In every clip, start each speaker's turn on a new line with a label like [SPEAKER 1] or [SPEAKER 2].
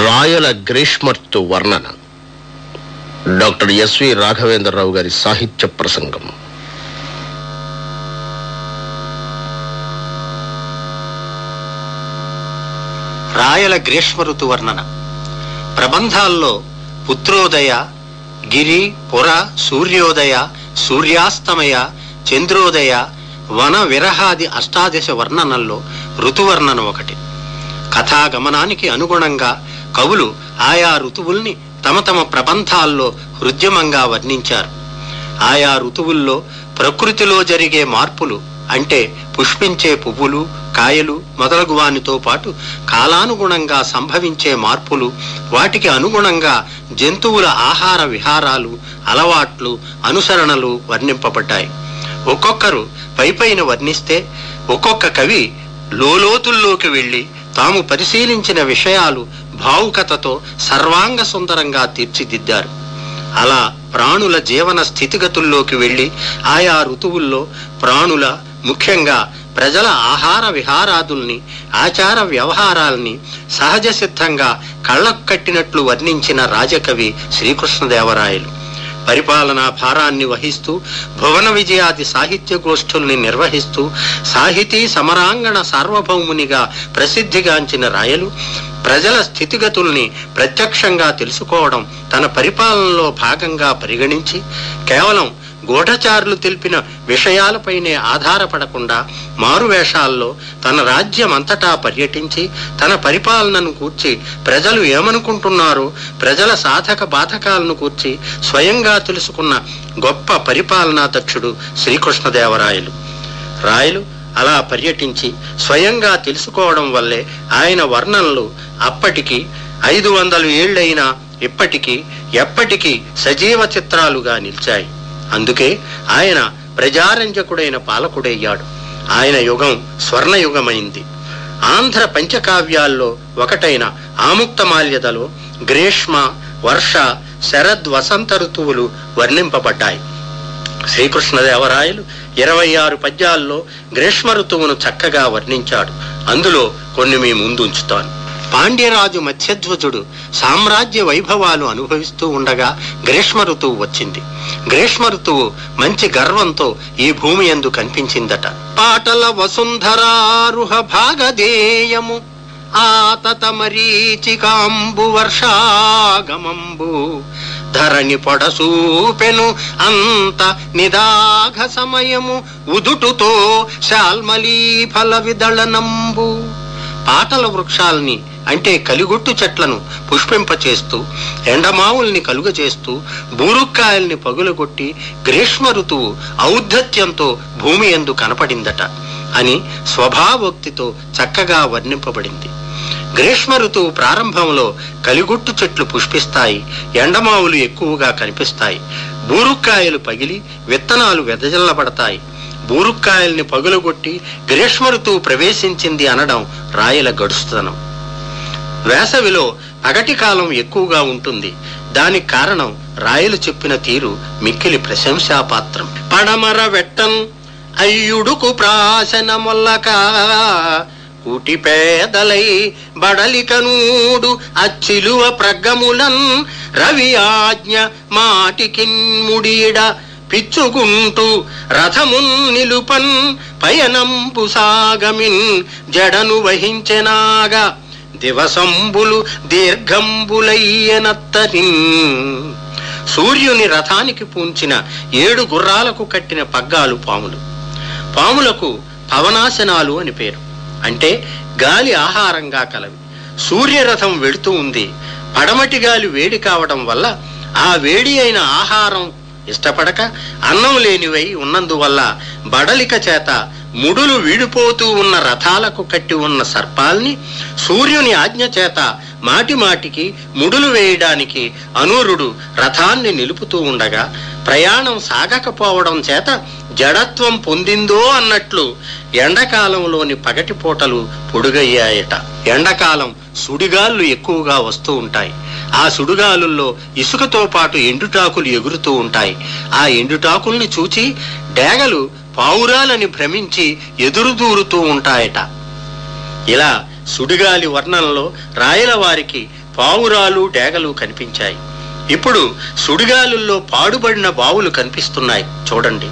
[SPEAKER 1] రాయల గ్రీష్మర్తు వర్ణన. Doctor SV Raghavendra Rao గారి సాహిత్య ప్రసంగం.
[SPEAKER 2] రాయల గ్రీష్మ ఋతు వర్ణన. ప్రబంధాల్లో పుత్రోదయ, గిరి, పుర, సూర్యోదయ, సూర్యాస్తమయ, చంద్రోదయ, వన విరహాది అష్టాదశ వర్ణనల్లో ఋతువర్ణన ఒకటి. కథాగమనానికి అనుగుణంగా కవులు ఆయా ఋతువుల్ని తమ తమ ప్రబంధాల్లో హృద్యమంగా వర్ణించారు. ఆయా ఋతువుల్లో ప్రకృతిలో జరిగే మార్పులు అంటే పుష్పించే పువ్వులు, కాయలు మొదలగు వానితో పాటు కాలానుగుణంగా సంభవించే మార్పులు, వాటికి అనుగుణంగా జంతువుల ఆహార విహారాలు, అలవాట్లు, అనుసరణలు వర్ణింపబడ్డాయి. ఒక్కొక్కరు పైపైన వర్ణిస్తే ఒక్కొక్క కవి లోలోతుల్లోకి వెళ్ళి తాము పరిశీలించిన విషయాలు భావుకతతో సర్వాంగ సుందరంగా తీర్చిదిద్దారు. అలా ప్రాణుల జీవన స్థితిగతుల్లోకి వెళ్ళి ఆయా ఋతువుల్లో ప్రాణుల, ముఖ్యంగా ప్రజల ఆహార విహారాదుల్ని, ఆచార వ్యవహారాల్ని సహజ సిద్ధంగా కళ్ళకు కట్టినట్లు వర్ణించిన రాజకవి శ్రీకృష్ణదేవరాయలు. పరిపాలనా భారాన్ని వహిస్తూ భువన విజయాది సాహిత్య గోష్ఠుల్ని నిర్వహిస్తూ సాహితీ సమరాంగణ సార్వభౌమునిగా ప్రసిద్ధిగాంచిన రాయలు ప్రజల స్థితిగతుల్ని ప్రత్యక్షంగా తెలుసుకోవడం తన పరిపాలనలో భాగంగా పరిగణించి కేవలం గూఢచారులు తెలిపిన విషయాలపైనే ఆధారపడకుండా మారువేషాల్లో తన రాజ్యం అంతటా పర్యటించి తన పరిపాలనను కూర్చి ప్రజలు ఏమనుకుంటున్నారో, ప్రజల సాధక బాధకాలను కూర్చి స్వయంగా తెలుసుకున్న గొప్ప పరిపాలనా దక్షుడు శ్రీకృష్ణదేవరాయలు. రాయలు అలా పర్యటించి స్వయంగా తెలుసుకోవడం వల్లే ఆయన వర్ణనలు అప్పటికి 500 ఏళ్లైనా ఇప్పటికీ ఎప్పటికీ సజీవ చిత్రాలుగా నిలిచాయి. అందుకే ఆయన ప్రజారంజకుడైన పాలకుడయ్యాడు. ఆయన యుగం స్వర్ణయుగమైంది. ఆంధ్ర పంచకావ్యాల్లో ఒకటైన ఆముక్తమాల్యదలో గ్రీష్మ, వర్ష, శరద్, వసంత ఋతువులు వర్ణింపబడ్డాయి. శ్రీకృష్ణదేవరాయలు 26 పద్యాల్లో గ్రీష్మ ఋతువును చక్కగా వర్ణించాడు. అందులో కొన్ని మీ ముందు ఉంచుతాను. పాండ్యరాజు మత్స్యధ్వజుడు సామ్రాజ్య వైభవాలు అనుభవిస్తూ ఉండగా గ్రీష్మ ఋతువు వచ్చింది. గ్రీష్మ ఋతువు మంచి గర్వంతో ఈ భూమి యందు కనిపించిందట. పాటల వసుంధరారుహ భాగదేయము ఆతత మరీచికాంబు వర్షాగమంబు ధరణి పొడసూపెను అంత నిదాఘ సమయము ఉదుటుతో శాల్మలీ ఫల విదళనంబు. పాటల వృక్షాల్ని అంటే కలిగొట్టు చెట్లను పుష్పింపచేస్తూ, ఎండమావుల్ని కలుగచేస్తూ, బూరుక్కాయల్ని పగులగొట్టి గ్రీష్మ ఋతువు ఔద్ధత్యంతో భూమి యందు కనపడిందట అని స్వభావోక్తితో చక్కగా వర్ణింపబడింది. గ్రీష్మ ఋతువు ప్రారంభంలో కలిగొట్టు చెట్లు పుష్పిస్తాయి, ఎండమావులు ఎక్కువగా కనిపిస్తాయి, బూరుక్కాయలు పగిలి విత్తనాలు వెదజల్లబడతాయి. బూరుక్కాయల్ని పగులగొట్టి గ్రీష్మ ఋతువు ప్రవేశించింది అనడం రాయల గడుస్తుతనం. వేసవిలో పగటి కాలం ఎక్కువగా ఉంటుంది. దానికి కారణం రాయలు చెప్పిన తీరు మిక్కిలి ప్రశంసాపాత్రం. పడమర వెట్టన్ అయ్యుడుకు ప్రాశన మొల్లక కూటి పేదలై బడలికనూడు అచ్చిలువ ప్రగ్గములన్ రవి ఆజ్ఞ మాటికిన్ ముడీడ పిచ్చుకుంటూ రథమున్ నిలుపన్ పయనంబు సాగమిన్ జడను వహించెనాగా దివసంబులు దీర్ఘంబులయ్యనత్తరిన్. సూర్యుని రథానికి పూంచిన 7 గుర్రాలకు కట్టిన పగ్గాలు పాములు. పాములకు పవనాశనాలు అని పేరు. అంటే గాలి ఆహారంగా కలవి. సూర్యరథం వెడుతూ ఉంది. పడమటి గాలి వేడి కావడం వల్ల ఆ వేడి అయిన ఆహారం ఇష్టపడక అన్నం లేనివై ఉన్నందువల్ల బడలిక చేత ముడులు వీడిపోతూ ఉన్న రథాలకు కట్టి ఉన్న సర్పాల్ని సూర్యుని ఆజ్ఞ చేత మాటి మాటికి ముడులు వేయడానికి అనూరుడు రథాన్ని నిలుపుతూ ఉండగా ప్రయాణం సాగకపోవడం చేత జడత్వం పొందిందో అన్నట్లు ఎండాకాలంలోని పగటి పూటలు పొడుగయ్యాయట. ఎండాకాలం సుడిగాళ్ళు ఎక్కువగా వస్తూ ఉంటాయి. ఆ సుడిగాలుల్లో ఇసుకతో పాటు ఎండుటాకులు ఎగురుతూ ఉంటాయి. ఆ ఎండుటాకుల్ని చూచి డేగలు పావురాలని భ్రమించి ఎదురుదూరుతూ ఉంటాయట. ఇలా సుడిగాలి వర్ణనలో రాయల వారికి పావురాలు డేగలు కనిపించాయి. ఇప్పుడు సుడిగాలుల్లో పాడుబడిన బావులు కనిపిస్తున్నాయి చూడండి.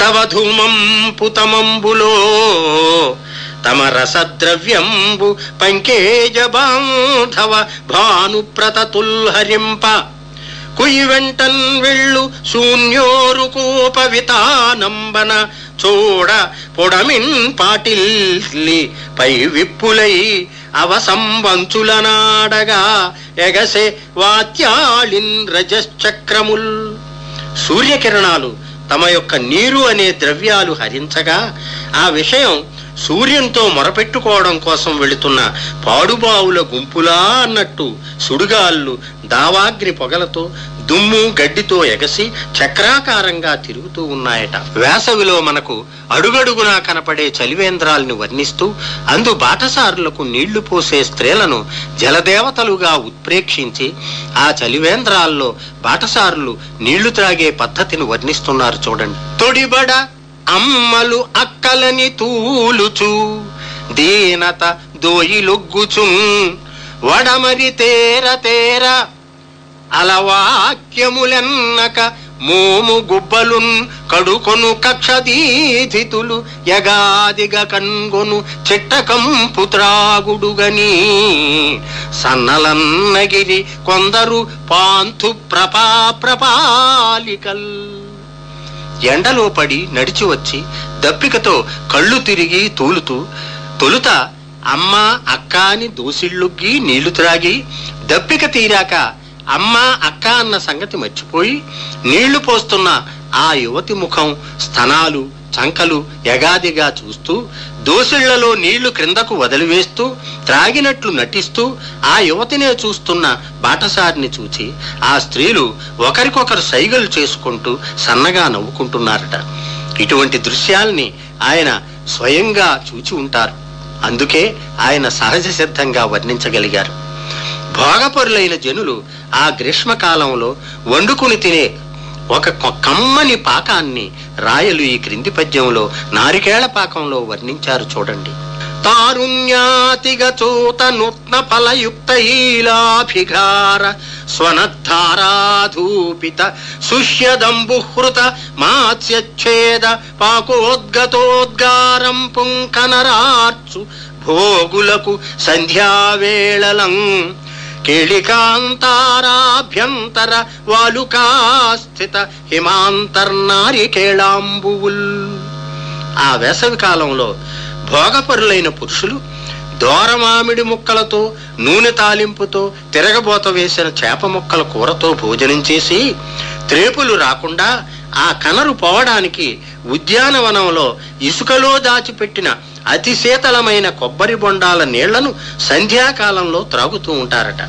[SPEAKER 2] తవ ధూమంపు తమంబులో తమ రసద్రవ్యంబు పంకేజ బాంధవ భానుప్రతతుల్హరింప కుయి వెంటన్ వెళ్ళు శూన్యోరు కూపవితానంబన చూడ పొడమిన్ పాటిల్లి పై విప్పులై అవసంబంచులనాడగా ఎగసే వాత్యాళిన్ రజశ్చక్రముల్. సూర్యకిరణాలు తమ యొక్క నీరు అనే ద్రవ్యాలు హరించగా ఆ విషయం సూర్యునితో మొరపెట్టుకోవడం కోసం వెళుతున్న పాడుబావుల గుంపులా అన్నట్టు సుడిగాళ్ళు దావాగ్ని పొగలతో దుమ్ము గడ్డితో ఎగసి చక్రాకారంగా తిరుగుతూ ఉన్నాయట. వేసవిలో మనకు అడుగడుగునా కనపడే చలివేంద్రాల్ని వర్ణిస్తూ అందు బాటసారులకు నీళ్లు పోసే స్త్రీలను జలదేవతలుగా ఉత్ప్రేక్షించి ఆ చలివేంద్రాల్లో బాటసారులు నీళ్లు త్రాగే పద్ధతిని వర్ణిస్తున్నారు చూడండి. తొడిబడ అమ్మలు అక్కలని తూలుచు దీనత దోయిలొగ్గుచు వడమరి తేర తేర అలవాక్యములెన్నక మోము గుబ్బలున్ కడుకొను కక్షదీధితులు యగాదిగ కన్గొను చిట్టకంపు త్రాగుడుగని సన్నలన్నగిరి కొందరు పాంతు ప్రపాలికల్. ఎండలో పడి నడిచి వచ్చి దప్పికతో కళ్ళు తిరిగి తూలుతూ తొలుత అమ్మ అక్క అని దోసిళ్ళుగ్గి నీళ్లు త్రాగి దప్పిక తీరాక అమ్మ అక్క అన్న సంగతి మర్చిపోయి నీళ్లు పోస్తున్న ఆ యువతి ముఖం, స్తనాలు, చంకలు యగాదిగా చూస్తూ దోసిళ్లలో నీళ్లు క్రిందకు వదిలివేస్తూ త్రాగినట్లు నటిస్తూ ఆ యువతినే చూస్తున్న బాటసారిని చూచి ఆ స్త్రీలు ఒకరికొకరు సైగలు చేసుకుంటూ సన్నగా నవ్వుకుంటున్నారట. ఇటువంటి దృశ్యాల్ని ఆయన స్వయంగా చూచి ఉంటారు. అందుకే ఆయన సహజ సిద్ధంగా వర్ణించగలిగారు. భోగపరులైన జనులు ఆ గ్రీష్మకాలంలో వండుకుని తినే ఒక కమ్మని పాకాన్ని రాయలు ఈ క్రింది పద్యంలో నారికేళ పాకంలో వర్ణించారు చూడండి. తారుణ్యాతిగ చూత నూత్న ఫలయుక్తైలాభిఘార స్వనద్ధారాధూపిత సుష్యదంబుహృత మాత్స్యచ్ఛేద పాకోద్గతోద్గారం పుంకనరార్చు భోగులకు సంధ్యావేళలం కేళికాంతారాభ్యంతర వాలుకాస్థిత హిమాంతర్నారికేళాంబువుల్. ఆ వేసవి కాలంలో భోగపరులైన పురుషులు దోరమామిడి ముక్కలతో నూనె తాలింపుతో తిరగబోత వేసిన చేప ముక్కల కూరతో భోజనం చేసి త్రేపులు రాకుండా ఆ కనరు పోవడానికి ఉద్యానవనంలో ఇసుకలో దాచిపెట్టిన అతి శీతలమైన కొబ్బరి బొండాల నీళ్లను సంధ్యాకాలంలో త్రాగుతూ ఉంటారట.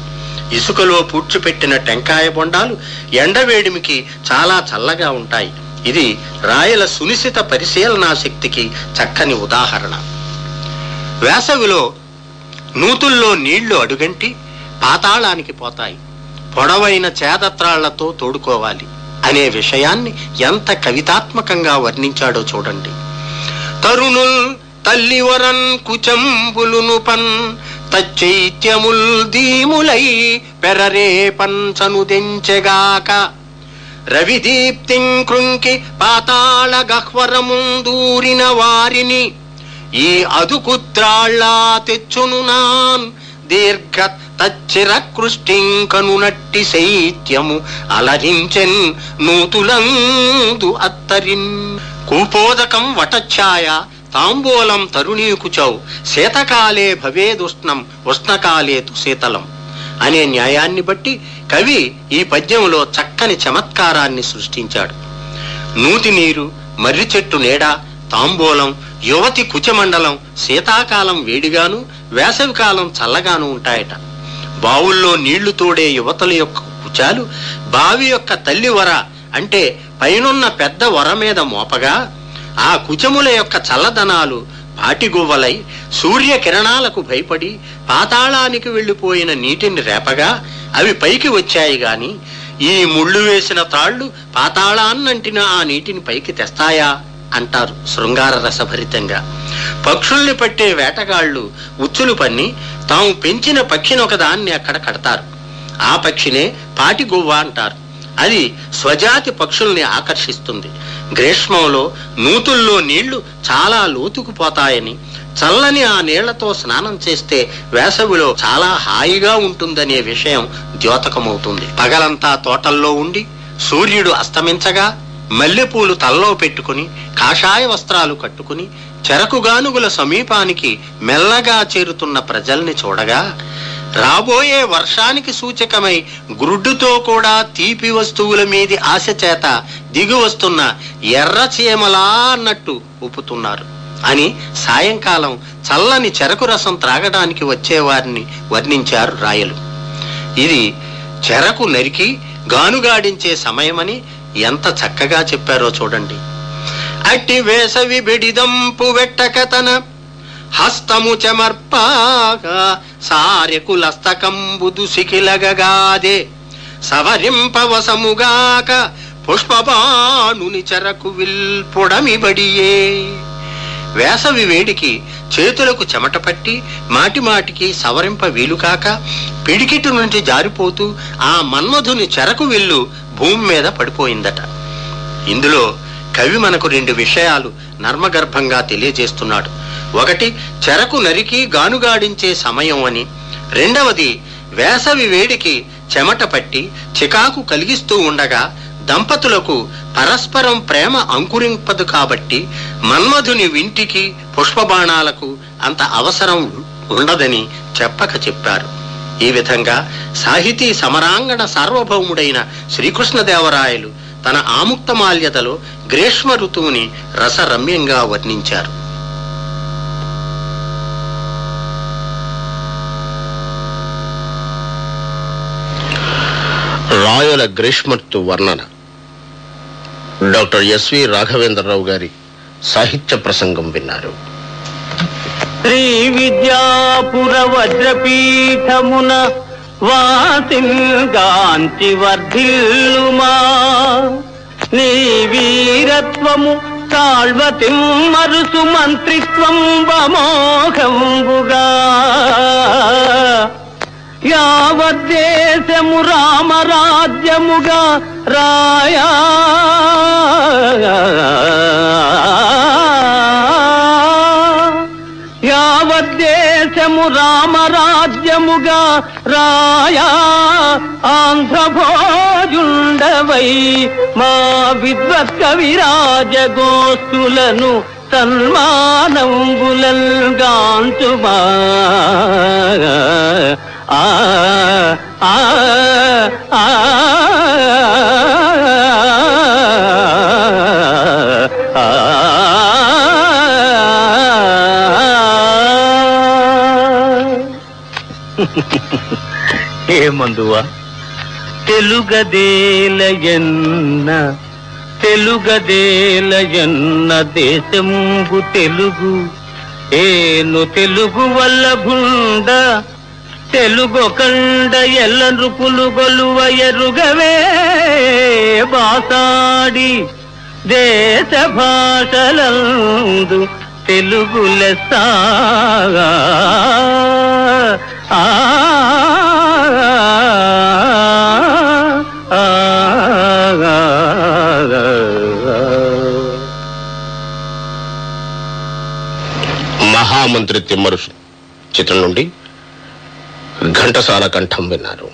[SPEAKER 2] ఇసుకలో పూడ్చిపెట్టిన టెంకాయ బొండాలు ఎండవేడిమికి చాలా చల్లగా ఉంటాయి. ఇది రాయల సునిశిత పరిశీలనా శక్తికి చక్కని ఉదాహరణ. వేసవిలో నూతుల్లో నీళ్లు అడుగంటి పాతాళానికి పోతాయి, పొడవైన చేదత్రాళ్లతో తోడుకోవాలి అనే విషయాన్ని ఎంత కవితాత్మకంగా వర్ణించాడో చూడండి. తరుణుల్ తల్లివరన్ కుచంబులును పన్ తచ్చైత్యముల్ దీములై పెరరే పంచనుదెంచెగాక రవిదీప్తిం కృంకి పాతాళ గహ్వరముందూరిన వారిని ఈ అదుకుత్రాళ్ళా తెచ్చును నాన్ దీర్ఘ తచ్చిరకృష్టింకను నట్టి శైత్యము అలరించెన్ నూతులందు అత్తరిన్. కూపోదకం వటఛాయ తాంబూలం తరుణీకుచౌ శీతకాలే భవేదుష్ణం ఉష్ణకాలే తు శీతలం అనే న్యాయాన్ని బట్టి కవి ఈ పద్యంలో చక్కని చమత్కారాన్ని సృష్టించాడు. నూతి నీరు, మర్రి చెట్టు నీడ, తాంబూలం, యువతి కుచమండలం శీతాకాలం వేడిగాను వేసవికాలం చల్లగాను ఉంటాయట. బావుల్లో నీళ్లు తోడే యువతల యొక్క కుచాలు బావి యొక్క తల్లి వర అంటే పైనున్న పెద్ద వర మీద మోపగా ఆ కుచముల యొక్క చల్లదనాలు పాటిగువ్వలై సూర్యకిరణాలకు భయపడి పాతాళానికి వెళ్లిపోయిన నీటిని రేపగా అవి పైకి వచ్చాయి గాని ఈ ముళ్ళు వేసిన తాళ్లు పాతాళాన్నంటిన ఆ నీటిని పైకి తెస్తాయా అంటారు శృంగార రసభరితంగా. పక్షుల్ని పట్టే వేటగాళ్లు ఉచ్చులు పన్ని తాము పెంచిన పక్షిని ఒకదాన్ని అక్కడ కడతారు. ఆ పక్షినే పాటిగువ్వ అంటారు. అది స్వజాతి పక్షుల్ని ఆకర్షిస్తుంది. గ్రీష్మంలో నూతుల్లో నీళ్లు చాలా లోతుకుపోతాయని, చల్లని ఆ నీళ్లతో స్నానం చేస్తే వేసవిలో చాలా హాయిగా ఉంటుందనే విషయం ద్యోతకమవుతుంది. పగలంతా తోటల్లో ఉండి సూర్యుడు అస్తమించగా మల్లెపూలు తలలో పెట్టుకుని కాషాయ వస్త్రాలు కట్టుకుని చెరకుగానుగుల సమీపానికి మెల్లగా చేరుతున్న ప్రజల్ని చూడగా రాబోయే వర్షానికి సూచకమై గురుడ్డుతో కూడా తీపి వస్తువుల మీది ఆశ చేత దిగి వస్తున్న ఎర్ర చీమలా అన్నట్టు ఊపుతున్నారు అని సాయంకాలం చల్లని చెరకు రసం త్రాగడానికి వచ్చేవారిని వర్ణించారు రాయలు. ఇది చెరకు నరికి గానుగాడించే సమయమని ఎంత చక్కగా చెప్పారో చూడండి. అట్టి వేసవి బెడిదంపు వెట్టకతన హస్తము చెమర్పాగా సారెకులస్తకంబు దుసికిలగగాదే సవరింపవసముగాక పుష్పబాణుని చెరకు విల్పుడమిబడియే. వేసవి వేడికి చేతులకు చెమట పట్టి మాటిమాటికి సవరింప వీలుకాక పిడికిటి నుంచి జారిపోతూ ఆ మన్మధుని చెరకు విల్లు భూమి మీద పడిపోయిందట. ఇందులో కవి మనకు 2 విషయాలు నర్మగర్భంగా తెలియజేస్తున్నాడు. ఒకటి, చెరకు నరికి గానుగాడించే సమయం అని. రెండవది, వేసవి వేడికి చెమట పట్టి చికాకు కలిగిస్తూ ఉండగా దంపతులకు పరస్పరం ప్రేమ అంకురింపదు కాబట్టి మన్మధుని వింటికి పుష్పబాణాలకు అంత అవసరం ఉండదని చెప్పక చెప్పారు. ఈ విధంగా సాహితీ సమరాంగణ సార్వభౌముడైన శ్రీకృష్ణదేవరాయలు తన ఆముక్తమాల్యదలో గ్రీష్మ ఋతువుని రసరమ్యంగా వర్ణించారు.
[SPEAKER 1] రాయల గ్రీష్మర్తు వర్ణన డాక్టర్ ఎస్వి రాఘవేంద్రరావు గారి సాహిత్య ప్రసంగం విన్నారు.
[SPEAKER 3] శ్రీ విద్యాపుర వజ్రపీఠమున వాసింగాంచి వర్ధిల్లుమా నీ వీరత్వము కాళ్వతిం మరుసు మంత్రిత్వం బమోఘంబుగా యావద్దేశము రామరాజ్యముగా రాయా యావద్దేశము రామరాజ్యముగా రాయా ఆంధ్రభోజుండవై మా విద్వత్ కవిరాజ గోష్ఠులను సన్మానంబులల్గాంచుమా ఆ ఆ ఆ ఏమందువా తెలుగదేలయన్న దేశంబు తెలుగు ఏను తెలుగు వల్ల భుండ తెలుగొకండ ఎల్ల నృపులు గొలువ ఎరుగవే బాసాడి దేశ భాషలందు తెలుగు లెస్స
[SPEAKER 1] మహామంత్రి తిమ్మరుసు చిత్రం నుండి ఘంటసాల కంఠం విన్నారు.